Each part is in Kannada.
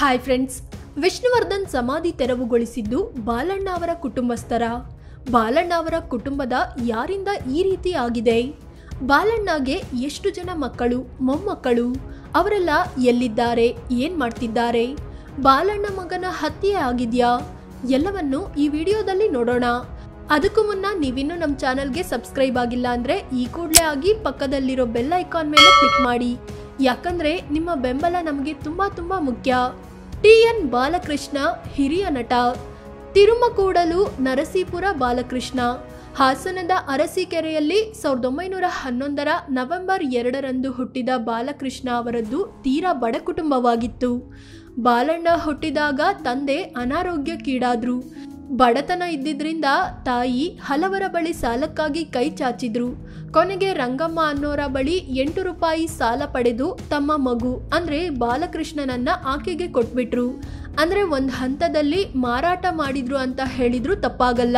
ಹಾಯ್ ಫ್ರೆಂಡ್ಸ್, ವಿಷ್ಣುವರ್ಧನ್ ಸಮಾಧಿ ತೆರವುಗೊಳಿಸಿದ್ದು ಬಾಲಣ್ಣ ಅವರ ಕುಟುಂಬಸ್ಥರ. ಬಾಲಣ್ಣ ಅವರ ಕುಟುಂಬದ ಯಾರಿಂದ ಈ ರೀತಿ ಆಗಿದೆ? ಬಾಲಣ್ಣಗೆ ಎಷ್ಟು ಜನ ಮಕ್ಕಳು, ಮೊಮ್ಮಕ್ಕಳು? ಅವರೆಲ್ಲ ಎಲ್ಲಿದ್ದಾರೆ, ಏನ್ ಮಾಡ್ತಿದ್ದಾರೆ? ಬಾಲಣ್ಣ ಮಗನ ಹತ್ಯೆ ಆಗಿದ್ಯಾ? ಎಲ್ಲವನ್ನು ಈ ವಿಡಿಯೋದಲ್ಲಿ ನೋಡೋಣ. ಅದಕ್ಕೂ ಮುನ್ನ ನೀವಿನ್ನೂ ನಮ್ಮ ಚಾನಲ್ಗೆ ಸಬ್ಸ್ಕ್ರೈಬ್ ಆಗಿಲ್ಲ ಅಂದ್ರೆ ಈ ಕೂಡಲೇ ಆಗಿ ಪಕ್ಕದಲ್ಲಿರೋ ಬೆಲ್ ಐಕಾನ್ ಮೇಲೆ ಕ್ಲಿಕ್ ಮಾಡಿ. ಯಾಕಂದ್ರೆ ನಿಮ್ಮ ಬೆಂಬಲ ನಮಗೆ ತುಂಬಾ ಮುಖ್ಯ. ಟಿ.ಎನ್. ಬಾಲಕೃಷ್ಣ ಹಿರಿಯ ನಟ. ತಿರುಮಕೂಡಲು ನರಸೀಪುರ ಬಾಲಕೃಷ್ಣ. ಹಾಸನದ ಅರಸೀಕೆರೆಯಲ್ಲಿ 1911 ನವೆಂಬರ್ 2 ಹುಟ್ಟಿದ ಬಾಲಕೃಷ್ಣ ಅವರದ್ದು ತೀರಾ ಬಡ ಕುಟುಂಬವಾಗಿತ್ತು. ಬಾಲಣ್ಣ ಹುಟ್ಟಿದಾಗ ತಂದೆ ಅನಾರೋಗ್ಯಕ್ಕೀಡಾದ್ರು. ಬಡತನ ಇದ್ದಿದ್ರಿಂದ ತಾಯಿ ಹಲವರ ಬಳಿ ಸಾಲಕ್ಕಾಗಿ ಕೈ ಚಾಚಿದ್ರು. ಕೊನೆಗೆ ರಂಗಮ್ಮ ಅನ್ನೋರ ಬಳಿ 8 ರೂಪಾಯಿ ಸಾಲ ಪಡೆದು ತಮ್ಮ ಮಗು ಅಂದ್ರೆ ಬಾಲಕೃಷ್ಣನನ್ನ ಆಕೆಗೆ ಕೊಟ್ಬಿಟ್ರು. ಅಂದ್ರೆ ಒಂದು ಹಂತದಲ್ಲಿ ಮಾರಾಟ ಮಾಡಿದ್ರು ಅಂತ ಹೇಳಿದ್ರು ತಪ್ಪಾಗಲ್ಲ.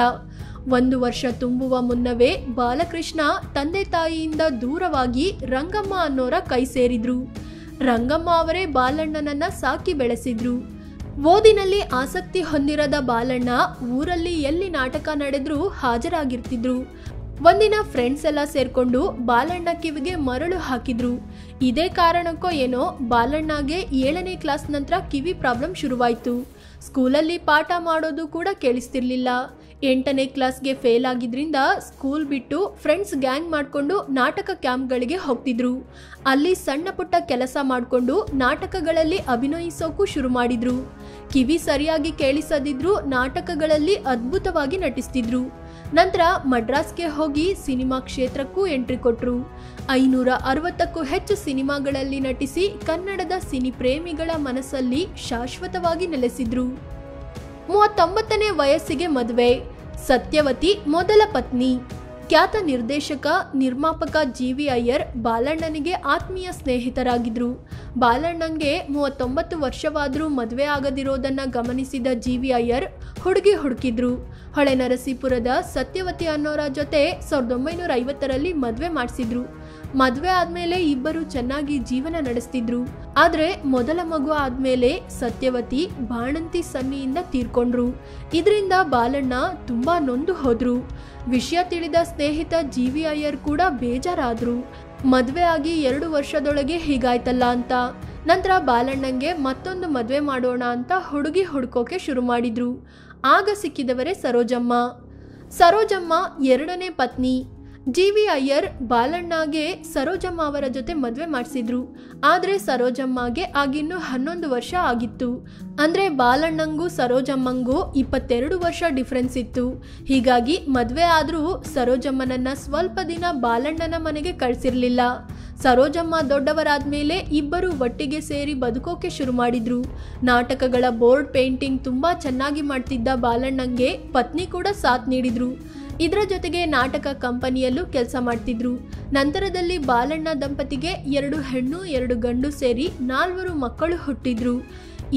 1 ವರ್ಷ ತುಂಬುವ ಮುನ್ನವೇ ಬಾಲಕೃಷ್ಣ ತಂದೆ ತಾಯಿಯಿಂದ ದೂರವಾಗಿ ರಂಗಮ್ಮ ಅನ್ನೋರ ಕೈ ಸೇರಿದ್ರು. ರಂಗಮ್ಮ ಅವರೇ ಬಾಲಣ್ಣನನ್ನ ಸಾಕಿ ಬೆಳೆಸಿದ್ರು. ಓದಿನಲ್ಲಿ ಆಸಕ್ತಿ ಹೊಂದಿರದ ಬಾಲಣ್ಣ ಊರಲ್ಲಿ ಎಲ್ಲಿ ನಾಟಕ ನಡೆದ್ರೂ ಹಾಜರಾಗಿರ್ತಿದ್ರು. ಒಂದಿನ ಫ್ರೆಂಡ್ಸ್ ಎಲ್ಲ ಸೇರ್ಕೊಂಡು ಬಾಲಣ್ಣ ಕಿವಿಗೆ ಮರಳು ಹಾಕಿದ್ರು. ಇದೇ ಕಾರಣಕ್ಕೋ ಏನೋ ಬಾಲಣ್ಣಗೆ 7ನೇ ಕ್ಲಾಸ್ ನಂತರ ಕಿವಿ ಪ್ರಾಬ್ಲಮ್ ಶುರುವಾಯ್ತು. ಸ್ಕೂಲಲ್ಲಿ ಪಾಠ ಮಾಡೋದು ಕೂಡ ಕೇಳಿಸ್ತಿರ್ಲಿಲ್ಲ. 8ನೇ ಕ್ಲಾಸ್ಗೆ ಫೇಲ್ ಆಗಿದ್ರಿಂದ ಸ್ಕೂಲ್ ಬಿಟ್ಟು ಫ್ರೆಂಡ್ಸ್ ಗ್ಯಾಂಗ್ ಮಾಡಿಕೊಂಡು ನಾಟಕ ಕ್ಯಾಂಪ್ಗಳಿಗೆ ಹೋಗ್ತಿದ್ರು. ಅಲ್ಲಿ ಸಣ್ಣ ಪುಟ್ಟ ಕೆಲಸ ಮಾಡಿಕೊಂಡು ನಾಟಕಗಳಲ್ಲಿ ಅಭಿನಯಿಸೋಕು ಶುರು ಮಾಡಿದ್ರು. ಕಿವಿ ಸರಿಯಾಗಿ ಕೇಳಿಸದಿದ್ರು ನಾಟಕಗಳಲ್ಲಿ ಅದ್ಭುತವಾಗಿ ನಟಿಸ್ತಿದ್ರು. ನಂತರ ಮಡ್ರಾಸ್ಗೆ ಹೋಗಿ ಸಿನಿಮಾ ಕ್ಷೇತ್ರಕ್ಕೂ ಎಂಟ್ರಿ ಕೊಟ್ರು. 560ಕ್ಕೂ ಹೆಚ್ಚು ಸಿನಿಮಾಗಳಲ್ಲಿ ನಟಿಸಿ ಕನ್ನಡದ ಸಿನಿ ಪ್ರೇಮಿಗಳ ಮನಸ್ಸಲ್ಲಿ ಶಾಶ್ವತವಾಗಿ ನೆಲೆಸಿದ್ರು. 39ನೇ ವಯಸ್ಸಿಗೆ ಮದುವೆ. ಸತ್ಯವತಿ ಮೊದಲ ಪತ್ನಿ. ಖ್ಯಾತ ನಿರ್ದೇಶಕ, ನಿರ್ಮಾಪಕ ಜಿ.ವಿ. ಅಯ್ಯರ್ ಬಾಲಣ್ಣನಿಗೆ ಆತ್ಮೀಯ ಸ್ನೇಹಿತರಾಗಿದ್ರು. ಬಾಲಣ್ಣಂಗೆ 39 ವರ್ಷವಾದ್ರೂ ಮದುವೆ ಆಗದಿರೋದನ್ನ ಗಮನಿಸಿದ ಜಿ.ವಿ. ಅಯ್ಯರ್ ಹುಡುಗಿ ಹುಡುಕಿದ್ರು. ಹೊಳೆ ನರಸೀಪುರದ ಸತ್ಯವತಿ ಅನ್ನೋರ ಜೊತೆ 1950ರಲ್ಲಿ ಮದುವೆ ಮಾಡಿಸಿದ್ರು. ಮದುವೆ ಆದ್ಮೇಲೆ ಇಬ್ಬರು ಚೆನ್ನಾಗಿ ಜೀವನ ನಡೆಸ್ತಿದ್ರು. ಆದ್ರೆ ಮೊದಲ ಮಗು ಆದ್ಮೇಲೆ ಸತ್ಯವತಿ ಬಾಣಂತಿ ಸನ್ನಿಯಿಂದ ತೀರ್ಕೊಂಡ್ರು. ಇದರಿಂದ ಬಾಲಣ್ಣ ತುಂಬಾ ನೊಂದು ಹೋದ್ರು. ವಿಷಯ ತಿಳಿದ ಸ್ನೇಹಿತ ಜಿ.ವಿ. ಅಯ್ಯರ್ ಕೂಡ ಬೇಜಾರಾದ್ರು. ಮದುವೆ ಆಗಿ 2 ವರ್ಷದೊಳಗೆ ಹೀಗಾಯ್ತಲ್ಲ ಅಂತ. ನಂತರ ಬಾಲಣ್ಣಂಗೆ ಮತ್ತೊಂದು ಮದುವೆ ಮಾಡೋಣ ಅಂತ ಹುಡುಗಿ ಹುಡ್ಕೋಕೆ ಶುರು ಮಾಡಿದ್ರು. ಆಗ ಸಿಕ್ಕಿದವರೇ ಸರೋಜಮ್ಮ. ಸರೋಜಮ್ಮ 2ನೇ ಪತ್ನಿ. ಜಿ.ವಿ. ಅಯ್ಯರ್ ಬಾಲಣ್ಣಗೆ ಸರೋಜಮ್ಮ ಅವರ ಜೊತೆ ಮದುವೆ ಮಾಡಿಸಿದ್ರು. ಆದ್ರೆ ಸರೋಜಮ್ಮಗೆ ಆಗಿನ್ನೂ 11 ವರ್ಷ ಆಗಿತ್ತು. ಅಂದ್ರೆ ಬಾಲಣ್ಣಂಗೂ ಸರೋಜಮ್ಮಂಗೂ 22 ವರ್ಷ ಡಿಫ್ರೆನ್ಸ್ ಇತ್ತು. ಹೀಗಾಗಿ ಮದುವೆ ಆದ್ರೂ ಸರೋಜಮ್ಮನನ್ನ ಸ್ವಲ್ಪ ದಿನ ಬಾಲಣ್ಣನ ಮನೆಗೆ ಕಳ್ಸಿರ್ಲಿಲ್ಲ. ಸರೋಜಮ್ಮ ದೊಡ್ಡವರಾದ್ಮೇಲೆ ಇಬ್ಬರು ಒಟ್ಟಿಗೆ ಸೇರಿ ಬದುಕೋಕೆ ಶುರು ಮಾಡಿದ್ರು. ನಾಟಕಗಳ ಬೋರ್ಡ್ ಪೇಂಟಿಂಗ್ ತುಂಬಾ ಚೆನ್ನಾಗಿ ಮಾಡ್ತಿದ್ದ ಬಾಲಣ್ಣಂಗೆ ಪತ್ನಿ ಕೂಡ ಸಾಥ್ ನೀಡಿದ್ರು. ಇದರ ಜೊತೆಗೆ ನಾಟಕ ಕಂಪನಿಯಲ್ಲೂ ಕೆಲಸ ಮಾಡ್ತಿದ್ರು. ನಂತರದಲ್ಲಿ ಬಾಲಣ್ಣ ದಂಪತಿಗೆ 2 ಹೆಣ್ಣು 2 ಗಂಡು ಸೇರಿ 4 ಮಕ್ಕಳು ಹುಟ್ಟಿದ್ರು.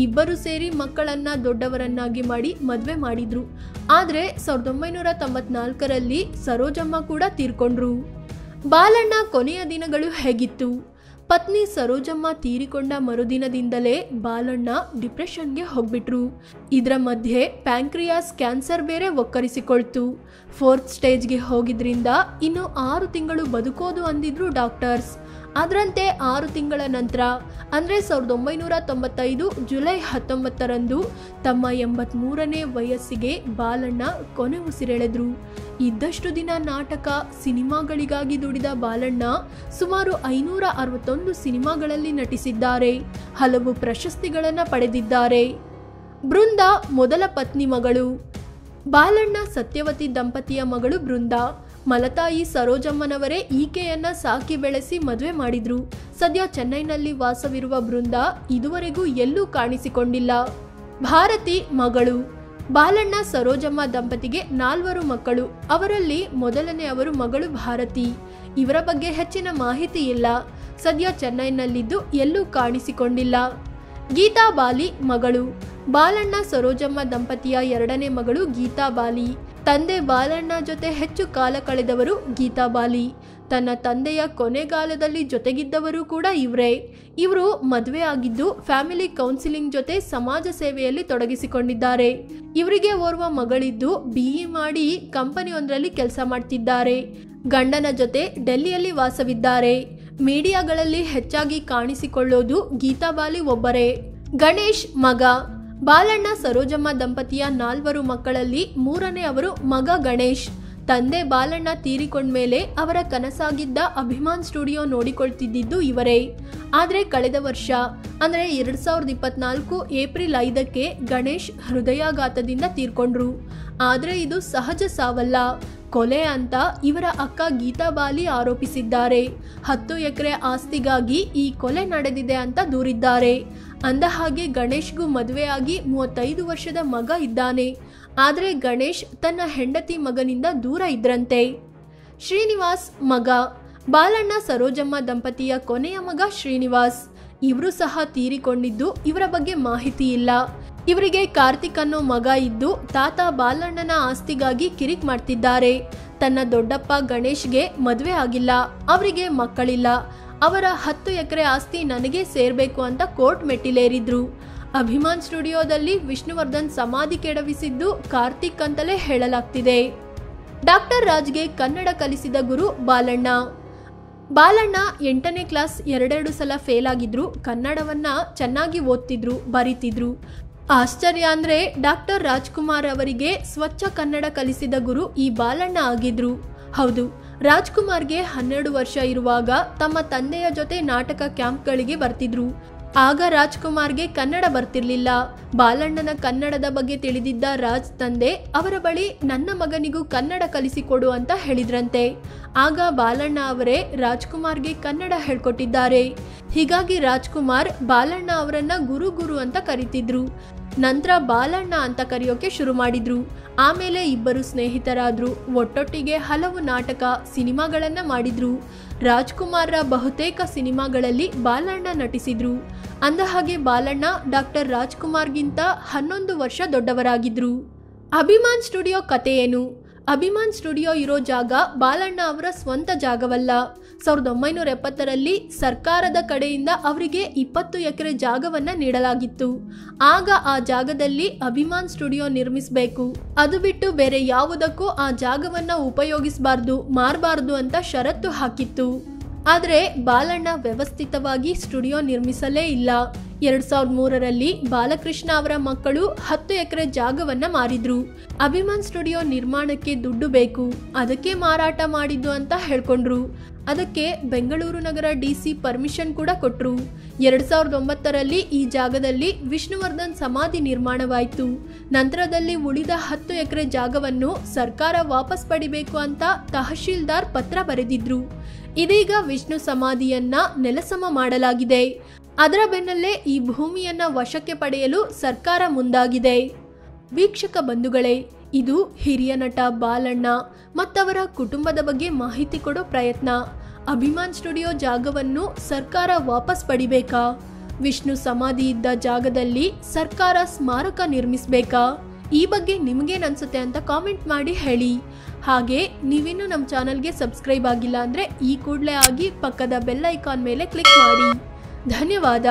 ಇಬ್ಬರು ಸೇರಿ ಮಕ್ಕಳನ್ನ ದೊಡ್ಡವರನ್ನಾಗಿ ಮಾಡಿ ಮದುವೆ ಮಾಡಿದ್ರು. ಆದ್ರೆ 1994ರಲ್ಲಿ ಸರೋಜಮ್ಮ ಕೂಡ ತೀರ್ಕೊಂಡ್ರು. ಬಾಲಣ್ಣ ಕೊನೆಯ ದಿನಗಳು ಹೇಗಿತ್ತು? ಪತ್ನಿ ಸರೋಜಮ್ಮ ತೀರಿಕೊಂಡ ಮರುದಿನದಿಂದಲೇ ಬಾಲಣ್ಣ ಡಿಪ್ರೆಷನ್ಗೆ ಹೋಗ್ಬಿಟ್ರು. ಇದರ ಮಧ್ಯೆ ಪ್ಯಾಂಕ್ರಿಯಾಸ್ ಕ್ಯಾನ್ಸರ್ ಬೇರೆ ಒಕ್ಕರಿಸಿಕೊಳ್ತು. 4th ಸ್ಟೇಜ್ಗೆ ಹೋಗಿದ್ರಿಂದ ಇನ್ನು 6 ತಿಂಗಳು ಬದುಕೋದು ಅಂದಿದ್ರು ಡಾಕ್ಟರ್ಸ್. ಅದರಂತೆ 6 ತಿಂಗಳ ನಂತರ ಅಂದ್ರೆ 1995 ಜುಲೈ 19ರಂದು ತಮ್ಮ 83ನೇ ವಯಸ್ಸಿಗೆ ಬಾಲಣ್ಣ ಕೊನೆ ಉಸಿರೆಳೆದ್ರು. ಇದ್ದಷ್ಟು ದಿನ ನಾಟಕ, ಸಿನಿಮಾಗಳಿಗಾಗಿ ದುಡಿದ ಬಾಲಣ್ಣ ಸುಮಾರು 561 ಸಿನಿಮಾಗಳಲ್ಲಿ ನಟಿಸಿದ್ದಾರೆ. ಹಲವು ಪ್ರಶಸ್ತಿಗಳನ್ನು ಪಡೆದಿದ್ದಾರೆ. ಬೃಂದಾ ಮೊದಲ ಪತ್ನಿ ಮಗಳು. ಬಾಲಣ್ಣ ಸತ್ಯವತಿ ದಂಪತಿಯ ಮಗಳು ಬೃಂದಾ. ಮಲತಾಯಿ ಸರೋಜಮ್ಮನವರೇ ಈಕೆಯನ್ನ ಸಾಕಿ ಬೆಳೆಸಿ ಮದುವೆ ಮಾಡಿದ್ರು. ಸದ್ಯ ಚೆನ್ನೈನಲ್ಲಿ ವಾಸವಿರುವ ಬೃಂದಾ ಇದುವರೆಗೂ ಎಲ್ಲೂ ಕಾಣಿಸಿಕೊಂಡಿಲ್ಲ. ಭಾರತಿ ಮಗಳು. ಬಾಲಣ್ಣ ಸರೋಜಮ್ಮ ದಂಪತಿಗೆ 4 ಮಕ್ಕಳು. ಅವರಲ್ಲಿ ಮೊದಲನೆಯವರು ಮಗಳು ಭಾರತಿ. ಇವರ ಬಗ್ಗೆ ಹೆಚ್ಚಿನ ಮಾಹಿತಿ ಇಲ್ಲ. ಸದ್ಯ ಚೆನ್ನೈನಲ್ಲಿದ್ದು ಎಲ್ಲೂ ಕಾಣಿಸಿಕೊಂಡಿಲ್ಲ. ಗೀತಾ ಬಾಲಿ ಮಗಳು. ಬಾಲಣ್ಣ ಸರೋಜಮ್ಮ ದಂಪತಿಯ 2ನೇ ಮಗಳು ಗೀತಾ ಬಾಲಿ. ತಂದೆ ಬಾಲಣ್ಣ ಜೊತೆ ಹೆಚ್ಚು ಕಾಲ ಕಳೆದವರು ಗೀತಾ ಬಾಲಿ. ತನ್ನ ತಂದೆಯ ಕೊನೆಗಾಲದಲ್ಲಿ ಜೊತೆಗಿದ್ದವರು ಕೂಡ ಇವರೇ. ಇವರು ಮದುವೆ ಆಗಿದ್ದು ಫ್ಯಾಮಿಲಿ ಕೌನ್ಸಿಲಿಂಗ್ ಜೊತೆ ಸಮಾಜ ಸೇವೆಯಲ್ಲಿ ತೊಡಗಿಸಿಕೊಂಡಿದ್ದಾರೆ. ಇವರಿಗೆ ಓರ್ವ ಮಗಳಿದ್ದು BE ಮಾಡಿ ಕಂಪನಿಯೊಂದರಲ್ಲಿ ಕೆಲಸ ಮಾಡ್ತಿದ್ದಾರೆ. ಗಂಡನ ಜೊತೆ ಡೆಲ್ಲಿಯಲ್ಲಿ ವಾಸವಿದ್ದಾರೆ. ಮೀಡಿಯಾಗಳಲ್ಲಿ ಹೆಚ್ಚಾಗಿ ಕಾಣಿಸಿಕೊಳ್ಳೋದು ಗೀತಾ ಬಾಲಿ ಒಬ್ಬರೇ. ಗಣೇಶ್ ಮಗ. ಬಾಲಣ್ಣ ಸರೋಜಮ್ಮ ದಂಪತಿಯ 4 ಮಕ್ಕಳಲ್ಲಿ 3ನೇ ಅವರು ಮಗ ಗಣೇಶ್. ತಂದೆ ಬಾಲಣ್ಣ ತೀರಿಕೊಂಡ್ಮೇಲೆ ಅವರ ಕನಸಾಗಿದ್ದ ಅಭಿಮಾನ್ ಸ್ಟುಡಿಯೋ ನೋಡಿಕೊಳ್ತಿದ್ದು ಇವರೇ. ಆದರೆ ಕಳೆದ ವರ್ಷ ಅಂದರೆ 2024 ಏಪ್ರಿಲ್ 5ಕ್ಕೆ ಗಣೇಶ್ ಹೃದಯಾಘಾತದಿಂದ ತೀರ್ಕೊಂಡ್ರು. ಆದರೆ ಇದು ಸಹಜ ಸಾವಲ್ಲ, ಕೊಲೆ ಅಂತ ಇವರ ಅಕ್ಕ ಗೀತಾ ಬಾಲಿ ಆರೋಪಿಸಿದ್ದಾರೆ. 10 ಎಕರೆ ಆಸ್ತಿಗಾಗಿ ಈ ಕೊಲೆ ನಡೆದಿದೆ ಅಂತ ದೂರಿದ್ದಾರೆ. ಅಂದಹಾಗೆ ಗಣೇಶ್ಗೂ ಮದುವೆಯಾಗಿ 35 ವರ್ಷದ ಮಗ ಇದ್ದಾನೆ. ಆದರೆ ಗಣೇಶ್ ತನ್ನ ಹೆಂಡತಿ ಮಗನಿಂದ ದೂರ ಇದ್ರಂತೆ. ಶ್ರೀನಿವಾಸ್ ಮಗ. ಬಾಲಣ್ಣ ಸರೋಜಮ್ಮ ದಂಪತಿಯ ಕೊನೆಯ ಮಗ ಶ್ರೀನಿವಾಸ್. ಇವರು ಸಹ ತೀರಿಕೊಂಡಿದ್ದು ಇವರ ಬಗ್ಗೆ ಮಾಹಿತಿ ಇಲ್ಲ. ಇವರಿಗೆ ಕಾರ್ತಿಕ್ ಅನ್ನೋ ಮಗ ಇದ್ದು ತಾತ ಬಾಲಣ್ಣನ ಆಸ್ತಿಗಾಗಿ ಕಿರಿಕ್ ಮಾಡ್ತಿದ್ದಾರೆ. ತನ್ನ ದೊಡ್ಡಪ್ಪ ಗಣೇಶ್ಗೆ ಮದುವೆ ಆಗಿಲ್ಲ, ಅವರಿಗೆ ಮಕ್ಕಳಿಲ್ಲ. ಅವರ 10 ಎಕರೆ ಆಸ್ತಿ ನನಗೆ ಸೇರ್ಬೇಕು ಅಂತ ಕೋರ್ಟ್ ಮೆಟ್ಟಿಲೇರಿದ್ರು. ಅಭಿಮಾನ್ ಸ್ಟುಡಿಯೋದಲ್ಲಿ ವಿಷ್ಣುವರ್ಧನ್ ಸಮಾಧಿ ಕೆಡವಿಸಿದ್ದು ಕಾರ್ತಿಕ್ ಅಂತಲೇ ಹೇಳಲಾಗ್ತಿದೆ. ಡಾಕ್ಟರ್ ರಾಜ್ಗೆ ಕನ್ನಡ ಕಲಿಸಿದ ಗುರು ಬಾಲಣ್ಣ. ಬಾಲಣ್ಣ 8ನೇ ಕ್ಲಾಸ್ 2 ಸಲ ಫೇಲ್ ಆಗಿದ್ರು. ಕನ್ನಡವನ್ನ ಚೆನ್ನಾಗಿ ಓದ್ತಿದ್ರು, ಬರೀತಿದ್ರು. ಆಶ್ಚರ್ಯ ಅಂದ್ರೆ ಡಾಕ್ಟರ್ ರಾಜ್ಕುಮಾರ್ ಅವರಿಗೆ ಸ್ವಚ್ಛ ಕನ್ನಡ ಕಲಿಸಿದ ಗುರು ಈ ಬಾಲಣ್ಣ ಆಗಿದ್ರು. ಹೌದು, ರಾಜ್ಕುಮಾರ್ಗೆ 12 ವರ್ಷ ಇರುವಾಗ ತಮ್ಮ ತಂದೆಯ ಜೊತೆ ನಾಟಕ ಕ್ಯಾಂಪ್ಗಳಿಗೆ ಬರ್ತಿದ್ರು. ಆಗ ರಾಜ್ಕುಮಾರ್ಗೆ ಕನ್ನಡ ಬರ್ತಿರ್ಲಿಲ್ಲ. ಬಾಲಣ್ಣನ ಕನ್ನಡದ ಬಗ್ಗೆ ತಿಳಿದಿದ್ದ ರಾಜ್ ತಂದೆ ಅವರ ಬಳಿ ನನ್ನ ಮಗನಿಗೂ ಕನ್ನಡ ಕಲಿಸಿಕೊಡು ಅಂತ ಹೇಳಿದ್ರಂತೆ. ಆಗ ಬಾಲಣ್ಣ ಅವರೇ ರಾಜ್ಕುಮಾರ್ಗೆ ಕನ್ನಡ ಹೇಳ್ಕೊಟ್ಟಿದ್ದಾರೆ. ಹೀಗಾಗಿ ರಾಜ್ಕುಮಾರ್ ಬಾಲಣ್ಣ ಅವರನ್ನ ಗುರು ಅಂತ ಕರೀತಿದ್ರು. ನಂತರ ಬಾಲಣ್ಣ ಅಂತ ಕರೆಯೋಕೆ ಶುರು ಮಾಡಿದ್ರು. ಆಮೇಲೆ ಇಬ್ಬರು ಸ್ನೇಹಿತರಾದ್ರು. ಒಟ್ಟೊಟ್ಟಿಗೆ ಹಲವು ನಾಟಕ, ಸಿನಿಮಾಗಳನ್ನ ಮಾಡಿದ್ರು. ರಾಜ್ಕುಮಾರ್ರ ಬಹುತೇಕ ಸಿನಿಮಾಗಳಲ್ಲಿ ಬಾಲಣ್ಣ ನಟಿಸಿದ್ರು. ಅಂದಹಾಗೆ ಬಾಲಣ್ಣ ಡಾಕ್ಟರ್ ರಾಜ್ಕುಮಾರ್ಗಿಂತ 11 ವರ್ಷ ದೊಡ್ಡವರಾಗಿದ್ರು. ಅಭಿಮಾನ್ ಸ್ಟುಡಿಯೋ ಕತೆ ಏನು? ಅಭಿಮಾನ್ ಸ್ಟುಡಿಯೋ ಇರೋ ಜಾಗ ಬಾಲಣ್ಣ ಅವರ ಸ್ವಂತ ಜಾಗವಲ್ಲ. 1970ರಲ್ಲಿ ಸರ್ಕಾರದ ಕಡೆಯಿಂದ ಅವರಿಗೆ 20 ಎಕರೆ ಜಾಗವನ್ನ ನೀಡಲಾಗಿತ್ತು. ಆಗ ಆ ಜಾಗದಲ್ಲಿ ಅಭಿಮಾನ್ ಸ್ಟುಡಿಯೋ ನಿರ್ಮಿಸಬೇಕು, ಅದು ಬಿಟ್ಟು ಬೇರೆ ಯಾವುದಕ್ಕೂ ಆ ಜಾಗವನ್ನ ಉಪಯೋಗಿಸಬಾರ್ದು, ಮಾರಬಾರ್ದು ಅಂತ ಷರತ್ತು ಹಾಕಿತ್ತು. ಆದರೆ ಬಾಲಣ್ಣ ವ್ಯವಸ್ಥಿತವಾಗಿ ಸ್ಟುಡಿಯೋ ನಿರ್ಮಿಸಲೇ ಇಲ್ಲ. 2003ರಲ್ಲಿ ಬಾಲಕೃಷ್ಣ ಅವರ ಮಕ್ಕಳು 10 ಎಕರೆ ಜಾಗವನ್ನ ಮಾರಿದ್ರು. ಅಭಿಮಾನ್ ಸ್ಟುಡಿಯೋ ನಿರ್ಮಾಣಕ್ಕೆ ದುಡ್ಡು ಬೇಕು, ಅದಕ್ಕೆ ಮಾರಾಟ ಮಾಡಿದ್ದು ಅಂತ ಹೇಳ್ಕೊಂಡ್ರು. ಅದಕ್ಕೆ ಬೆಂಗಳೂರು ನಗರ DC ಪರ್ಮಿಷನ್ ಕೂಡ ಕೊಟ್ರು. 2009ರಲ್ಲಿ ಈ ಜಾಗದಲ್ಲಿ ವಿಷ್ಣುವರ್ಧನ್ ಸಮಾಧಿ ನಿರ್ಮಾಣವಾಯಿತು. ನಂತರದಲ್ಲಿ ಉಳಿದ 10 ಎಕರೆ ಜಾಗವನ್ನು ಸರ್ಕಾರ ವಾಪಸ್ ಪಡಿಬೇಕು ಅಂತ ತಹಶೀಲ್ದಾರ್ ಪತ್ರ ಬರೆದಿದ್ರು. ಇದೀಗ ವಿಷ್ಣು ಸಮಾಧಿಯನ್ನ ನೆಲಸಮ ಮಾಡಲಾಗಿದೆ. ಅದರ ಬೆನ್ನಲ್ಲೇ ಈ ಭೂಮಿಯನ್ನ ವಶಕ್ಕೆ ಪಡೆಯಲು ಸರ್ಕಾರ ಮುಂದಾಗಿದೆ. ವೀಕ್ಷಕ ಬಂಧುಗಳೇ, ಇದು ಹಿರಿಯ ನಟ ಬಾಲಣ್ಣ ಮತ್ತವರ ಕುಟುಂಬದ ಬಗ್ಗೆ ಮಾಹಿತಿ ಕೊಡೋ ಪ್ರಯತ್ನ. ಅಭಿಮಾನ್ ಸ್ಟುಡಿಯೋ ಜಾಗವನ್ನು ಸರ್ಕಾರ ವಾಪಸ್ ಪಡಿಬೇಕಾ? ವಿಷ್ಣು ಸಮಾಧಿ ಇದ್ದ ಜಾಗದಲ್ಲಿ ಸರ್ಕಾರ ಸ್ಮಾರಕ ನಿರ್ಮಿಸಬೇಕಾ? ಈ ಬಗ್ಗೆ ನಿಮಗೇನನ್ಸುತ್ತೆ ಅಂತ ಕಾಮೆಂಟ್ ಮಾಡಿ ಹೇಳಿ. ಹಾಗೆ ನೀವಿನ್ನೂ ನಮ್ಮ ಚಾನಲ್ಗೆ ಸಬ್ಸ್ಕ್ರೈಬ್ ಆಗಿಲ್ಲ ಅಂದರೆ ಈ ಕೂಡಲೇ ಆಗಿ ಪಕ್ಕದ ಬೆಲ್ ಐಕಾನ್ ಮೇಲೆ ಕ್ಲಿಕ್ ಮಾಡಿ. ಧನ್ಯವಾದ.